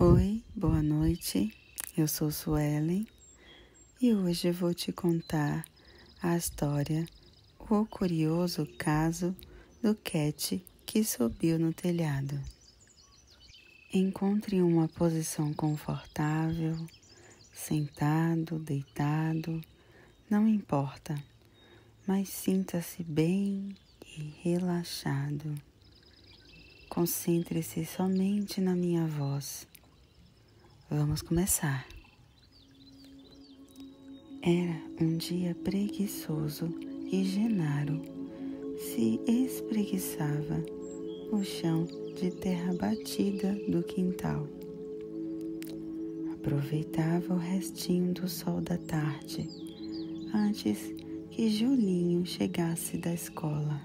Oi, boa noite, eu sou Suelen e hoje vou te contar a história, o curioso caso do Cat que subiu no telhado. Encontre uma posição confortável, sentado, deitado, não importa, mas sinta-se bem e relaxado. Concentre-se somente na minha voz. Vamos começar. Era um dia preguiçoso e Genaro se espreguiçava no chão de terra batida do quintal. Aproveitava o restinho do sol da tarde, antes que Julinho chegasse da escola.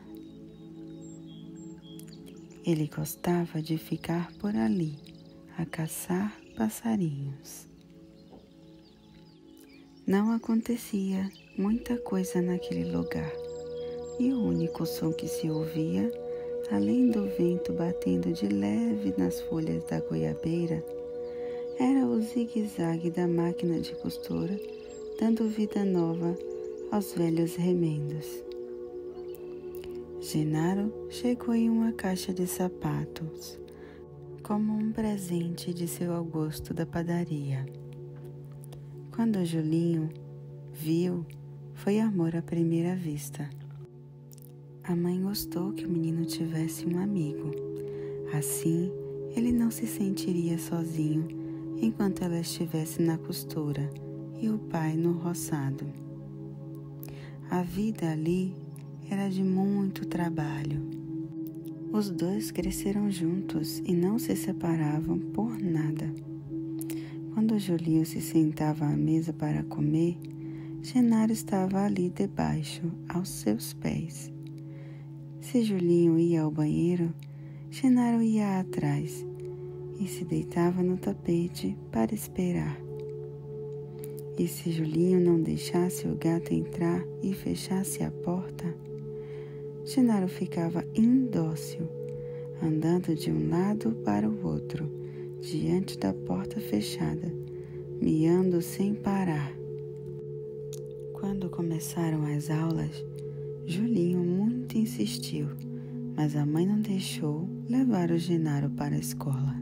Ele gostava de ficar por ali, a caçar passarinhos. Não acontecia muita coisa naquele lugar, e o único som que se ouvia, além do vento batendo de leve nas folhas da goiabeira, era o zigue-zague da máquina de costura, dando vida nova aos velhos remendos. Genaro chegou em uma caixa de sapatos, como um presente de seu Augusto da padaria. Quando Julinho viu, foi amor à primeira vista. A mãe gostou que o menino tivesse um amigo. Assim, ele não se sentiria sozinho enquanto ela estivesse na costura e o pai no roçado. A vida ali era de muito trabalho. Os dois cresceram juntos e não se separavam por nada. Quando Julinho se sentava à mesa para comer, Genaro estava ali debaixo, aos seus pés. Se Julinho ia ao banheiro, Genaro ia atrás e se deitava no tapete para esperar. E se Julinho não deixasse o gato entrar e fechasse a porta, Genaro ficava indócil, andando de um lado para o outro, diante da porta fechada, miando sem parar. Quando começaram as aulas, Julinho muito insistiu, mas a mãe não deixou levar o Genaro para a escola.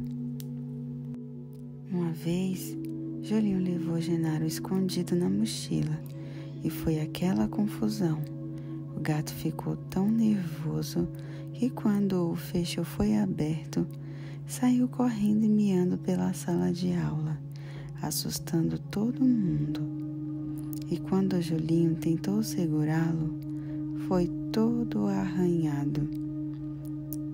Uma vez, Julinho levou Genaro escondido na mochila e foi aquela confusão. O gato ficou tão nervoso que quando o fecho foi aberto, saiu correndo e miando pela sala de aula, assustando todo mundo. E quando Julinho tentou segurá-lo, foi todo arranhado.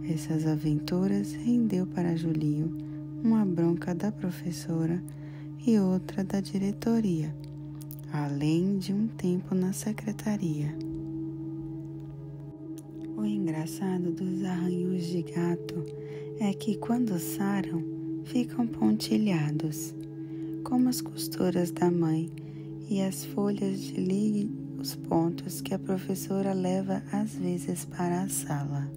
Essas aventuras rendeu para Julinho uma bronca da professora e outra da diretoria, além de um tempo na secretaria. O engraçado dos arranhões de gato é que quando saram, ficam pontilhados, como as costuras da mãe e as folhas de ligue os pontos que a professora leva às vezes para a sala.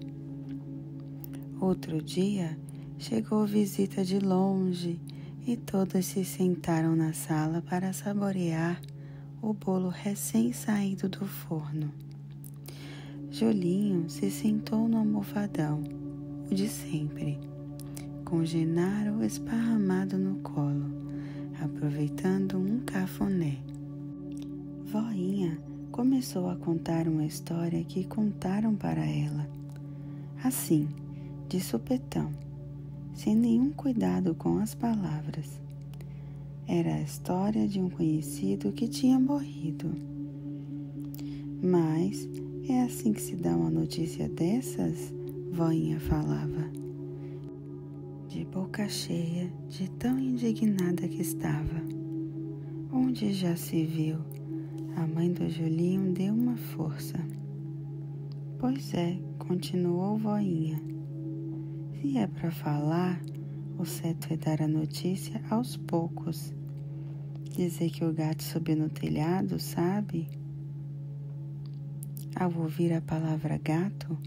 Outro dia, chegou visita de longe e todos se sentaram na sala para saborear o bolo recém-saído do forno. Julinho se sentou no almofadão, o de sempre, com Genaro esparramado no colo, aproveitando um cafuné. Voinha começou a contar uma história que contaram para ela, assim, de supetão, sem nenhum cuidado com as palavras. Era a história de um conhecido que tinha morrido. Mas é assim que se dá uma notícia dessas? Voinha falava, de boca cheia, de tão indignada que estava. Onde já se viu? A mãe do Julinho deu uma força. Pois é, continuou Voinha. Se é para falar, o certo é dar a notícia aos poucos. Dizer que o gato subiu no telhado, sabe? Ao ouvir a palavra gato,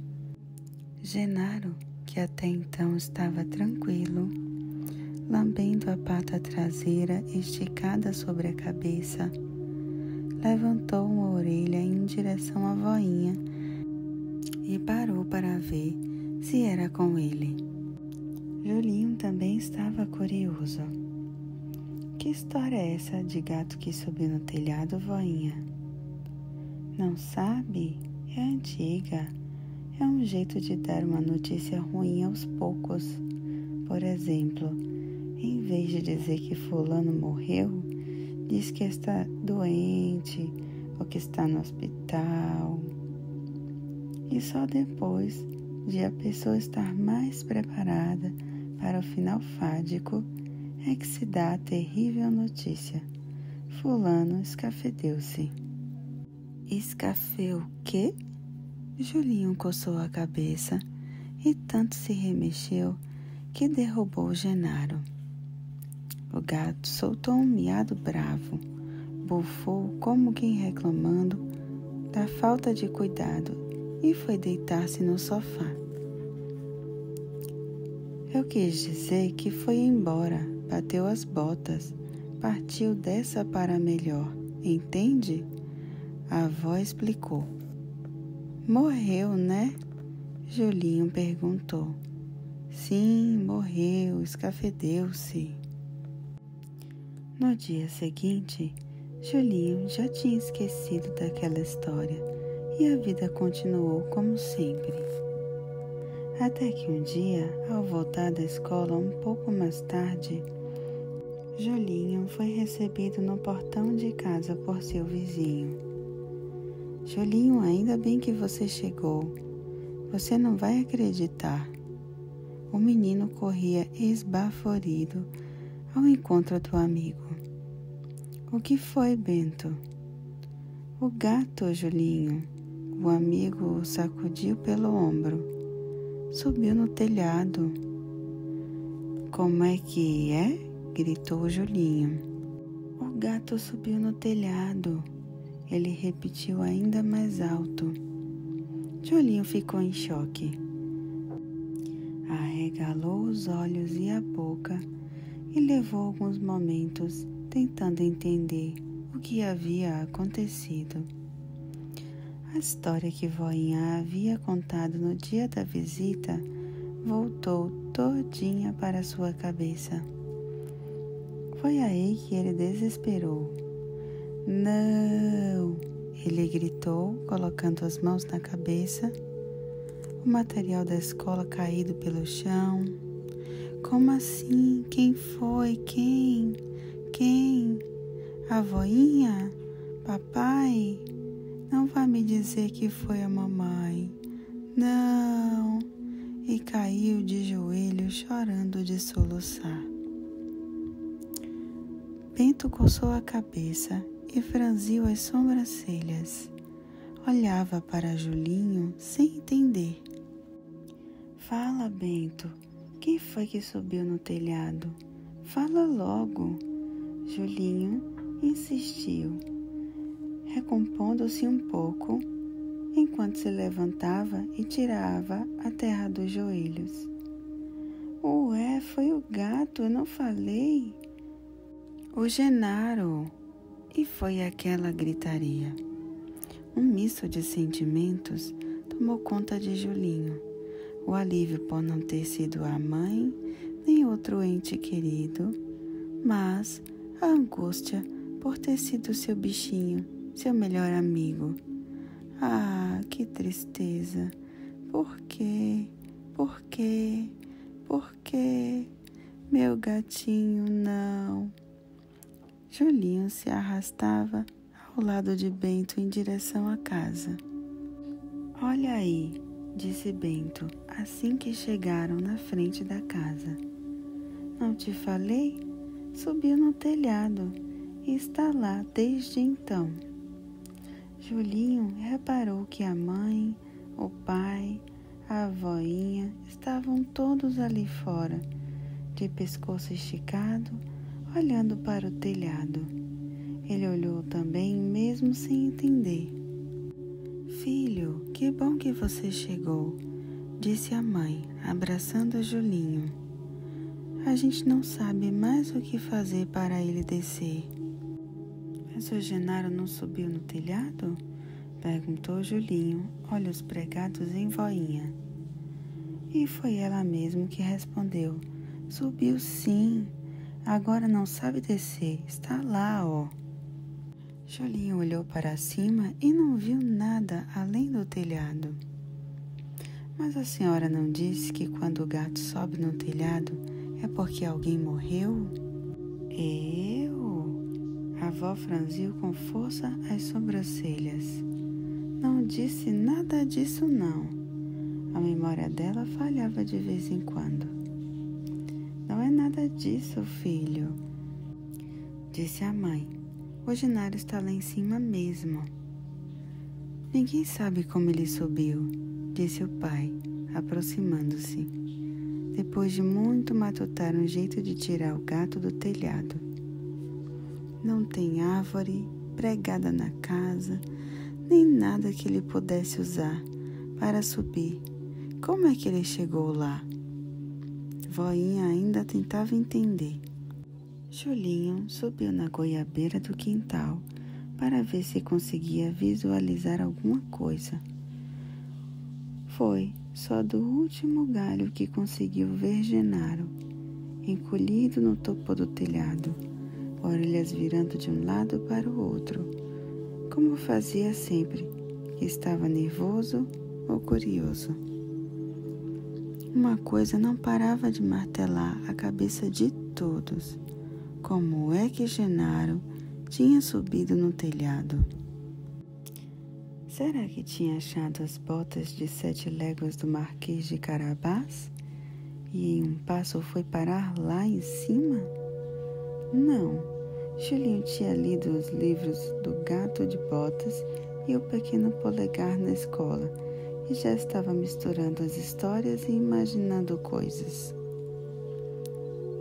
Genaro, que até então estava tranquilo, lambendo a pata traseira esticada sobre a cabeça, levantou uma orelha em direção à voinha e parou para ver se era com ele. Julinho também estava curioso. Que história é essa de gato que subiu no telhado, voinha? Não sabe? É antiga. É um jeito de dar uma notícia ruim aos poucos. Por exemplo, em vez de dizer que fulano morreu, diz que está doente ou que está no hospital. E só depois de a pessoa estar mais preparada para o final fádico é que se dá a terrível notícia. Fulano escafedeu-se. Escafeu o quê? Julinho coçou a cabeça e tanto se remexeu que derrubou Genaro. O gato soltou um miado bravo, bufou como quem reclamando da falta de cuidado e foi deitar-se no sofá. Eu quis dizer que foi embora, bateu as botas, partiu dessa para melhor, entende? A avó explicou. Morreu, né? Julinho perguntou. Sim, morreu, escafedeu-se. No dia seguinte, Julinho já tinha esquecido daquela história e a vida continuou como sempre. Até que um dia, ao voltar da escola um pouco mais tarde, Julinho foi recebido no portão de casa por seu vizinho. Julinho, ainda bem que você chegou. Você não vai acreditar. O menino corria esbaforido ao encontro do amigo. O que foi, Bento? O gato, Julinho. O amigo o sacudiu pelo ombro. Subiu no telhado. Como é que é? Gritou Julinho. O gato subiu no telhado. Ele repetiu ainda mais alto. Julinho ficou em choque. Arregalou os olhos e a boca e levou alguns momentos tentando entender o que havia acontecido. A história que voinha havia contado no dia da visita voltou todinha para sua cabeça. Foi aí que ele desesperou. Não! Ele gritou, colocando as mãos na cabeça. O material da escola caído pelo chão. Como assim? Quem foi? Quem? Quem? A voinha? Papai? Não vá me dizer que foi a mamãe. Não! E caiu de joelhos chorando de soluçar. Bento coçou a cabeça e franziu as sobrancelhas. Olhava para Julinho sem entender. Fala, Bento, quem foi que subiu no telhado? Fala logo. Julinho insistiu, recompondo-se um pouco, enquanto se levantava e tirava a terra dos joelhos. Ué, foi o gato, eu não falei? O Genaro. E foi aquela gritaria. Um misto de sentimentos tomou conta de Julinho. O alívio por não ter sido a mãe, nem outro ente querido, mas a angústia por ter sido seu bichinho, seu melhor amigo. Ah, que tristeza! Por quê? Por quê? Por quê? Meu gatinho, não! Julinho se arrastava ao lado de Bento em direção à casa. Olha aí, disse Bento, assim que chegaram na frente da casa. Não te falei? Subiu no telhado e está lá desde então. Julinho reparou que a mãe, o pai, a voinha estavam todos ali fora, de pescoço esticado, olhando para o telhado. Ele olhou também, mesmo sem entender. Filho, que bom que você chegou, disse a mãe, abraçando Julinho. A gente não sabe mais o que fazer para ele descer. Mas o Genaro não subiu no telhado? Perguntou Julinho, olhos pregados em Voinha. E foi ela mesma que respondeu: subiu sim, agora não sabe descer, está lá, ó. Julinho olhou para cima e não viu nada além do telhado. Mas a senhora não disse que quando o gato sobe no telhado é porque alguém morreu? Eu? A avó franziu com força as sobrancelhas. Não disse nada disso, não. A memória dela falhava de vez em quando. Não é nada disso, filho, disse a mãe. O Genaro está lá em cima mesmo. Ninguém sabe como ele subiu, disse o pai, aproximando-se. Depois de muito matutar um jeito de tirar o gato do telhado. Não tem árvore pregada na casa, nem nada que ele pudesse usar para subir. Como é que ele chegou lá? Voinha ainda tentava entender. Julinho subiu na goiabeira do quintal para ver se conseguia visualizar alguma coisa. Foi só do último galho que conseguiu ver Genaro, encolhido no topo do telhado, orelhas virando de um lado para o outro, como fazia sempre que estava nervoso ou curioso. Uma coisa não parava de martelar a cabeça de todos. Como é que Genaro tinha subido no telhado? Será que tinha achado as botas de 7 léguas do Marquês de Carabás? E em um passo foi parar lá em cima? Não, Julinho tinha lido os livros do Gato de Botas e o Pequeno Polegar na escola e já estava misturando as histórias e imaginando coisas.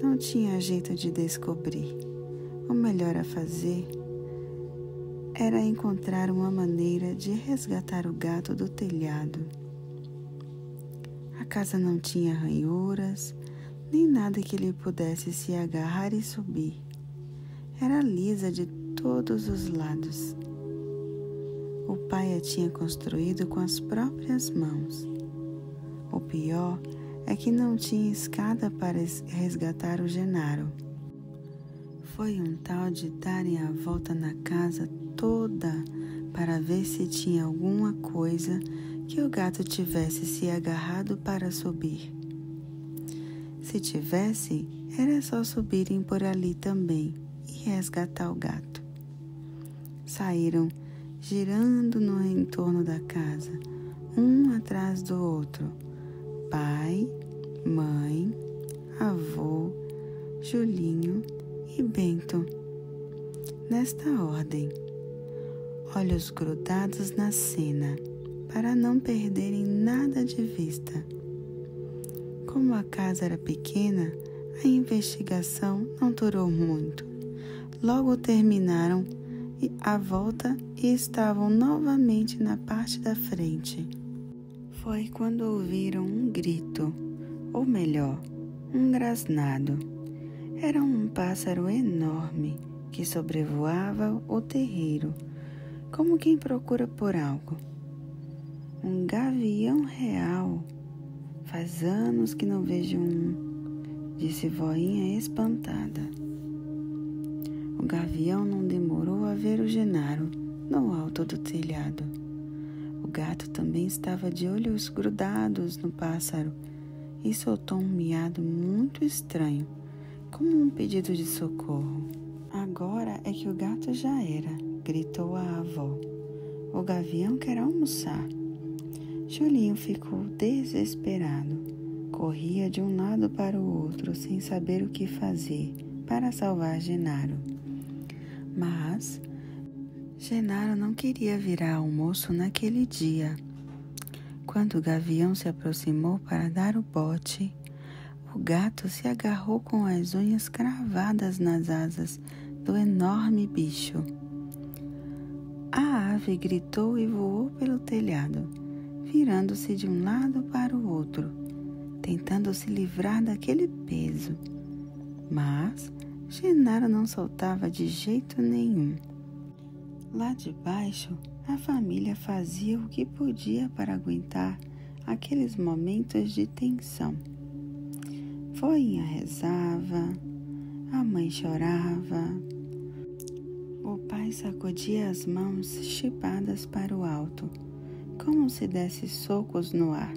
Não tinha jeito de descobrir. O melhor a fazer era encontrar uma maneira de resgatar o gato do telhado. A casa não tinha ranhuras, nem nada que ele pudesse se agarrar e subir. Era lisa de todos os lados. O pai a tinha construído com as próprias mãos. O pior é que não tinha escada para resgatar o Genaro. Foi um tal de darem a volta na casa toda para ver se tinha alguma coisa que o gato tivesse se agarrado para subir. Se tivesse, era só subirem por ali também e resgatar o gato. Saíram girando no entorno da casa, um atrás do outro. Pai, mãe, avô, Julinho e Bento. Nesta ordem, olhos grudados na cena, para não perderem nada de vista. Como a casa era pequena, a investigação não durou muito. Logo terminaram a volta e estavam novamente na parte da frente. Foi quando ouviram um grito, ou melhor, um grasnado. Era um pássaro enorme que sobrevoava o terreiro, como quem procura por algo. Um gavião real. Faz anos que não vejo um, disse Voinha espantada. O gavião não demorou a ver o Genaro no alto do telhado. O gato também estava de olhos grudados no pássaro e soltou um miado muito estranho, como um pedido de socorro. Agora é que o gato já era, gritou a avó. O gavião quer almoçar. Julinho ficou desesperado. Corria de um lado para o outro sem saber o que fazer para salvar Genaro. Mas Genaro não queria virar almoço naquele dia. Quando o gavião se aproximou para dar o bote, o gato se agarrou com as unhas cravadas nas asas do enorme bicho. A ave gritou e voou pelo telhado, virando-se de um lado para o outro, tentando se livrar daquele peso. Mas Genaro não soltava de jeito nenhum. Lá de baixo, a família fazia o que podia para aguentar aqueles momentos de tensão. Voinha rezava, a mãe chorava, o pai sacudia as mãos chipadas para o alto, como se desse socos no ar.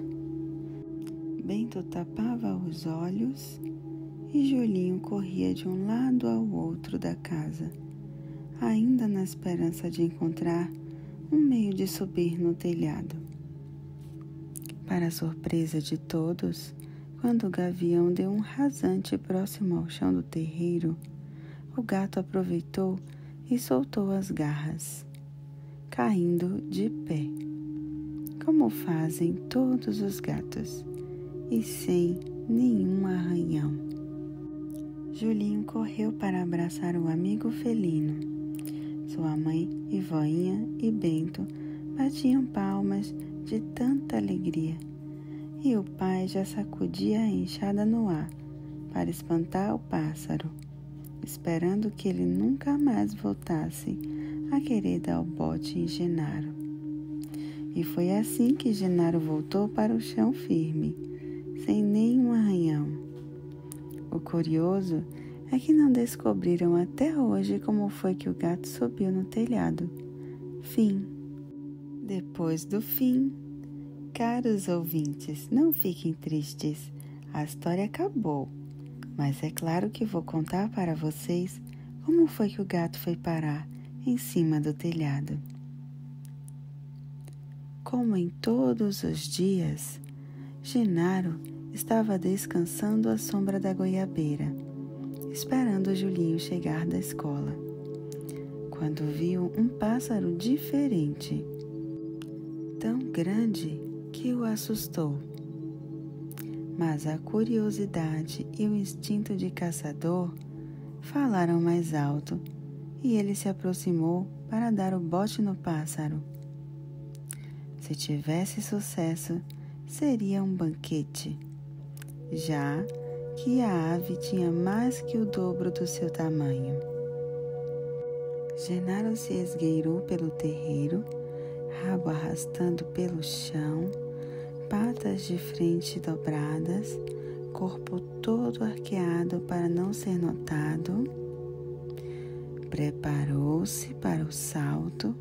Bento tapava os olhos e Julinho corria de um lado ao outro da casa, ainda na esperança de encontrar um meio de subir no telhado. Para a surpresa de todos, quando o gavião deu um rasante próximo ao chão do terreiro, o gato aproveitou e soltou as garras, caindo de pé, como fazem todos os gatos, e sem nenhum arranhão. Julinho correu para abraçar o amigo felino. Sua mãe e voinha e Bento batiam palmas de tanta alegria, e o pai já sacudia a enxada no ar para espantar o pássaro, esperando que ele nunca mais voltasse a querer dar o bote em Genaro. E foi assim que Genaro voltou para o chão firme, sem nenhum arranhão. O curioso é que não descobriram até hoje como foi que o gato subiu no telhado. Fim. Depois do fim, caros ouvintes, não fiquem tristes, a história acabou. Mas é claro que vou contar para vocês como foi que o gato foi parar em cima do telhado. Como em todos os dias, Genaro estava descansando à sombra da goiabeira, esperando o Julinho chegar da escola, quando viu um pássaro diferente, tão grande que o assustou. Mas a curiosidade e o instinto de caçador falaram mais alto e ele se aproximou para dar o bote no pássaro. Se tivesse sucesso, seria um banquete, já que a ave tinha mais que o dobro do seu tamanho. Genaro se esgueirou pelo terreiro, rabo arrastando pelo chão, patas de frente dobradas, corpo todo arqueado para não ser notado. Preparou-se para o salto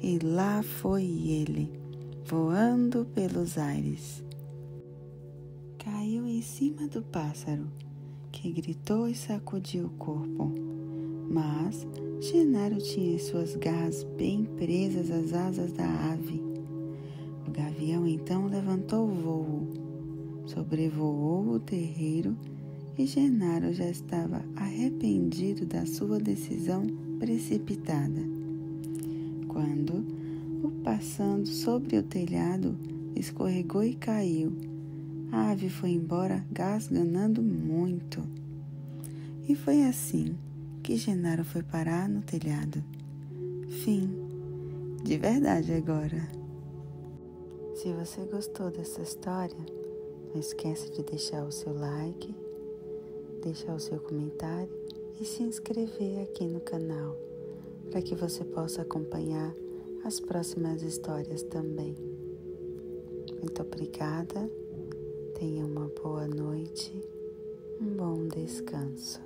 e lá foi ele, voando pelos ares. Caiu em cima do pássaro, que gritou e sacudiu o corpo. Mas Genaro tinha suas garras bem presas às asas da ave. O gavião então levantou o voo, sobrevoou o terreiro e Genaro já estava arrependido da sua decisão precipitada, quando, passando sobre o telhado, escorregou e caiu. A ave foi embora gasganando muito. E foi assim que Genaro foi parar no telhado. Fim. De verdade agora. Se você gostou dessa história, não esqueça de deixar o seu like, deixar o seu comentário e se inscrever aqui no canal, para que você possa acompanhar as próximas histórias também. Muito obrigada, tenha uma boa noite, um bom descanso.